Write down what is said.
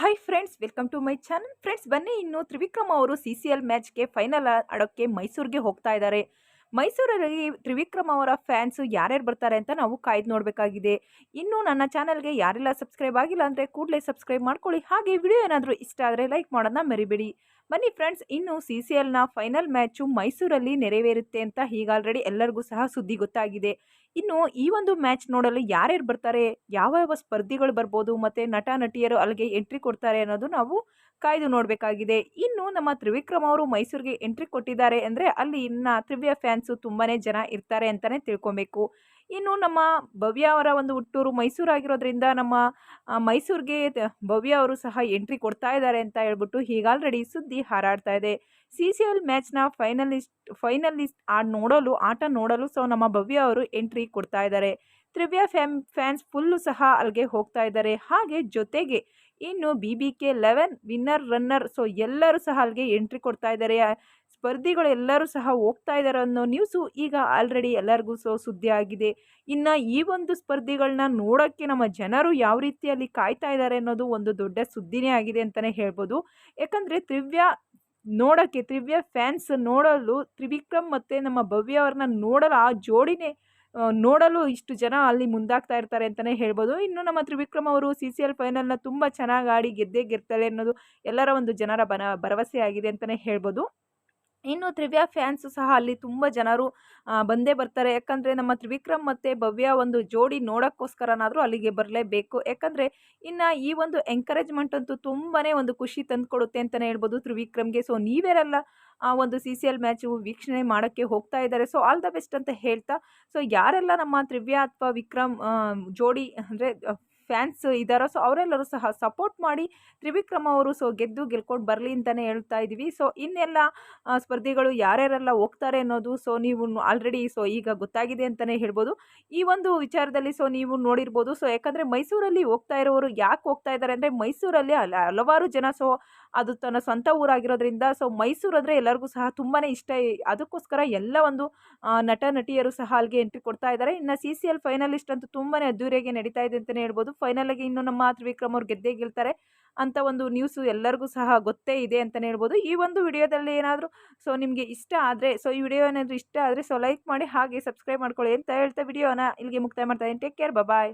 Hi friends, welcome to my channel. Friends, ಬನ್ನಿ ಇನ್ನು ತ್ರಿವಿಕ್ರಮ್ ಅವರು CCL ಮ್ಯಾಚ್ಗೆ ಫೈನಲ್ ಆಡೋಕ್ಕೆ ಮೈಸೂರಿಗೆ ಹೋಗ್ತಾ ಇದ್ದಾರೆ. ಮೈಸೂರಲ್ಲಿ ತ್ರಿವಿಕ್ರಮ್ ಅವರ ಫ್ಯಾನ್ಸ್ ಯಾರ್ಯಾರು ಬರ್ತಾರೆ ಅಂತ ನಾವು ಕಾಯ್ದು ನೋಡಬೇಕಾಗಿದೆ. ಇನ್ನು ನನ್ನ ಚಾನಲ್ಗೆ ಯಾರೆಲ್ಲ ಸಬ್ಸ್ಕ್ರೈಬ್ ಆಗಿಲ್ಲ ಅಂದರೆ ಕೂಡಲೇ ಸಬ್ಸ್ಕ್ರೈಬ್ ಮಾಡ್ಕೊಳ್ಳಿ. ಹಾಗೆ ವಿಡಿಯೋ ಏನಾದರೂ ಇಷ್ಟ ಆದರೆ ಲೈಕ್ ಮಾಡೋದನ್ನ ಮರಿಬೇಡಿ. ಬನ್ನಿ ಫ್ರೆಂಡ್ಸ್, ಇನ್ನು CCLನ ಫೈನಲ್ ಮ್ಯಾಚು ಮೈಸೂರಲ್ಲಿ ನೆರವೇರುತ್ತೆ ಅಂತ ಈಗ ಆಲ್ರೆಡಿ ಎಲ್ಲರಿಗೂ ಸಹ ಸುದ್ದಿ ಗೊತ್ತಾಗಿದೆ. ಇನ್ನು ಈ ಒಂದು ಮ್ಯಾಚ್ ನೋಡಲು ಯಾರ್ಯಾರು ಬರ್ತಾರೆ, ಯಾವ ಯಾವ ಸ್ಪರ್ಧಿಗಳು ಬರ್ಬೋದು, ಮತ್ತು ನಟ ನಟಿಯರು ಅಲ್ಲಿಗೆ ಎಂಟ್ರಿ ಕೊಡ್ತಾರೆ ಅನ್ನೋದು ನಾವು ಕಾಯ್ದು ನೋಡಬೇಕಾಗಿದೆ. ಇನ್ನು ನಮ್ಮ ತ್ರಿವಿಕ್ರಮ್ ಅವರು ಮೈಸೂರಿಗೆ ಎಂಟ್ರಿ ಕೊಟ್ಟಿದ್ದಾರೆ ಅಂದರೆ ಅಲ್ಲಿ ಇನ್ನು ತ್ರಿವ್ಯ ಫ್ಯಾನ್ಸು ತುಂಬಾ ಜನ ಇರ್ತಾರೆ ಅಂತಲೇ ತಿಳ್ಕೊಬೇಕು. ಇನ್ನು ನಮ್ಮ ಭವ್ಯ ಅವರ ಒಂದು ಹುಟ್ಟೂರು ಮೈಸೂರು ಆಗಿರೋದ್ರಿಂದ ನಮ್ಮ ಮೈಸೂರಿಗೆ ಭವ್ಯ ಅವರು ಸಹ ಎಂಟ್ರಿ ಕೊಡ್ತಾ ಇದ್ದಾರೆ ಅಂತ ಹೇಳ್ಬಿಟ್ಟು ಈಗ ಆಲ್ರೆಡಿ ಸುದ್ದಿ ಹಾರಾಡ್ತಾ ಇದೆ. CCL ಮ್ಯಾಚ್ನ ಫೈನಲಿಸ್ಟ್ ಆಟ ನೋಡಲು ಸೊ ನಮ್ಮ ಭವ್ಯ ಅವರು ಎಂಟ್ರಿ ಕೊಡ್ತಾ ಇದ್ದಾರೆ. ತ್ರಿವ್ಯ ಫ್ಯಾನ್ಸ್ ಫುಲ್ಲು ಸಹ ಅಲ್ಲಿಗೆ ಹೋಗ್ತಾ ಇದ್ದಾರೆ. ಹಾಗೆ ಜೊತೆಗೆ ಇನ್ನು BBK 11 ವಿನ್ನರ್ ರನ್ನರ್ ಸೊ ಎಲ್ಲರೂ ಸಹ ಅಲ್ಲಿಗೆ ಎಂಟ್ರಿ ಕೊಡ್ತಾ ಇದ್ದಾರೆ. ಸ್ಪರ್ಧಿಗಳು ಎಲ್ಲರೂ ಸಹ ಹೋಗ್ತಾ ಇದ್ದಾರೆ ಅನ್ನೋ ನ್ಯೂಸು ಈಗ ಆಲ್ರೆಡಿ ಎಲ್ಲರಿಗೂ ಸುದ್ದಿ ಆಗಿದೆ. ಇನ್ನು ಈ ಒಂದು ಸ್ಪರ್ಧಿಗಳನ್ನ ನೋಡೋಕ್ಕೆ ನಮ್ಮ ಜನರು ಯಾವ ರೀತಿಯಲ್ಲಿ ಕಾಯ್ತಾ ಇದ್ದಾರೆ ಅನ್ನೋದು ಒಂದು ದೊಡ್ಡ ಸುದ್ದಿನೇ ಆಗಿದೆ ಅಂತಲೇ ಹೇಳ್ಬೋದು. ಯಾಕಂದರೆ ತ್ರಿವ್ಯ ಫ್ಯಾನ್ಸ್ ನೋಡಲು ತ್ರಿವಿಕ್ರಮ್ ಮತ್ತು ನಮ್ಮ ಭವ್ಯ ಅವ್ರನ್ನ ನೋಡಲು ಆ ಜೋಡಿನೇ ನೋಡಲು ಇಷ್ಟು ಜನ ಅಲ್ಲಿ ಮುಂದಾಗ್ತಾ ಇರ್ತಾರೆ ಅಂತಲೇ ಹೇಳ್ಬೋದು. ಇನ್ನು ನಮ್ಮ ತ್ರಿವಿಕ್ರಮ್ ಅವರು CCL ಫೈನಲ್ನ ತುಂಬ ಚೆನ್ನಾಗಿ ಆಡಿ ಗೆದ್ದೇ ಗೆಲ್ತಾರೆ ಅನ್ನೋದು ಎಲ್ಲರ ಒಂದು ಜನರ ಭರವಸೆ ಆಗಿದೆ ಅಂತಲೇ ಹೇಳ್ಬೋದು. ಇನ್ನು ತ್ರಿವ್ಯ ಫ್ಯಾನ್ಸು ಸಹ ಅಲ್ಲಿ ತುಂಬ ಜನರು ಬಂದೇ ಬರ್ತಾರೆ. ಯಾಕಂದರೆ ನಮ್ಮ ತ್ರಿವಿಕ್ರಮ್ ಮತ್ತು ಭವ್ಯ ಒಂದು ಜೋಡಿ ನೋಡೋಕ್ಕೋಸ್ಕರನಾದರೂ ಅಲ್ಲಿಗೆ ಬರಲೇಬೇಕು. ಯಾಕಂದರೆ ಇನ್ನು ಈ ಒಂದು ಎಂಕರೇಜ್ಮೆಂಟ್ ಅಂತೂ ತುಂಬಾ ಒಂದು ಖುಷಿ ತಂದುಕೊಡುತ್ತೆ ಅಂತಲೇ ಹೇಳ್ಬೋದು ತ್ರಿವಿಕ್ರಮ್ಗೆ. ಸೊ ನೀವ್ಯಾರೆಲ್ಲ ಆ ಒಂದು CCL ಮ್ಯಾಚು ವೀಕ್ಷಣೆ ಮಾಡೋಕ್ಕೆ ಹೋಗ್ತಾ ಇದ್ದಾರೆ, ಸೊ ಆಲ್ ದ ಬೆಸ್ಟ್ ಅಂತ ಹೇಳ್ತಾ, ಸೊ ಯಾರೆಲ್ಲ ನಮ್ಮ ತ್ರಿವ್ಯ ಅಥವಾ ವಿಕ್ರಮ್ ಜೋಡಿ ಅಂದರೆ ಫ್ಯಾನ್ಸ್ ಇದ್ದಾರೋ ಸೊ ಅವರೆಲ್ಲರೂ ಸಹ ಸಪೋರ್ಟ್ ಮಾಡಿ ತ್ರಿವಿಕ್ರಮ್ ಅವರು ಗೆಲ್ಕೊಂಡು ಬರಲಿ ಅಂತಲೇ ಹೇಳ್ತಾ ಇದ್ದೀವಿ. ಸೊ ಇನ್ನೆಲ್ಲ ಸ್ಪರ್ಧಿಗಳು ಯಾರ್ಯಾರೆಲ್ಲ ಹೋಗ್ತಾರೆ ಅನ್ನೋದು ಸೊ ನೀವು ಆಲ್ರೆಡಿ ಈಗ ಗೊತ್ತಾಗಿದೆ ಅಂತಲೇ ಹೇಳ್ಬೋದು. ಈ ಒಂದು ವಿಚಾರದಲ್ಲಿ ನೀವು ನೋಡಿರ್ಬೋದು. ಸೊ ಯಾಕಂದರೆ ಮೈಸೂರಲ್ಲಿ ಹೋಗ್ತಾ ಇರೋರು ಯಾಕೆ ಹೋಗ್ತಾ ಇದ್ದಾರೆ ಅಂದರೆ ಮೈಸೂರಲ್ಲಿ ಹಲವಾರು ಜನ ಅದು ತನ್ನ ಸ್ವಂತ ಊರಾಗಿರೋದ್ರಿಂದ ಸೊ ಮೈಸೂರು ಅಂದರೆ ಎಲ್ಲರಿಗೂ ಸಹ ತುಂಬಾ ಇಷ್ಟ. ಅದಕ್ಕೋಸ್ಕರ ಎಲ್ಲ ಒಂದು ನಟ ನಟಿಯರು ಸಹ ಅಲ್ಲಿಗೆ ಎಂಟ್ರಿ ಕೊಡ್ತಾ ಇದ್ದಾರೆ. ಇನ್ನು CCL ಫೈನಲಿಸ್ಟ್ ಅಂತೂ ತುಂಬಾ ಅದ್ದೂರಿಯಾಗಿ ನಡೀತಾ ಇದೆ ಅಂತಲೇ ಹೇಳ್ಬೋದು. ಫೈನಲ್ಗೆ ಇನ್ನು ನಮ್ಮ ತ್ರಿವಿಕ್ರಮ್ ಅವ್ರು ಗೆದ್ದೇ ಗೆಲ್ತಾರೆ ಅಂತ ಒಂದು ನ್ಯೂಸು ಎಲ್ಲರಿಗೂ ಸಹ ಗೊತ್ತೇ ಇದೆ ಅಂತಲೇ ಹೇಳ್ಬೋದು. ಈ ಒಂದು ವಿಡಿಯೋದಲ್ಲಿ ಏನಾದರೂ ನಿಮಗೆ ಇಷ್ಟ ಆದರೆ ಈ ವಿಡಿಯೋ ಏನಾದರೂ ಇಷ್ಟ ಆದರೆ ಲೈಕ್ ಮಾಡಿ, ಹಾಗೆ ಸಬ್ಸ್ಕ್ರೈಬ್ ಮಾಡ್ಕೊಳ್ಳಿ ಅಂತ ಹೇಳ್ತಾ ವಿಡಿಯೋನ ಇಲ್ಲಿಗೆ ಮುಕ್ತಾಯ ಮಾಡ್ತಾ ಇದ್ದೀನಿ. ಟೇಕ್ ಕೇರ್, ಬಾಯ್.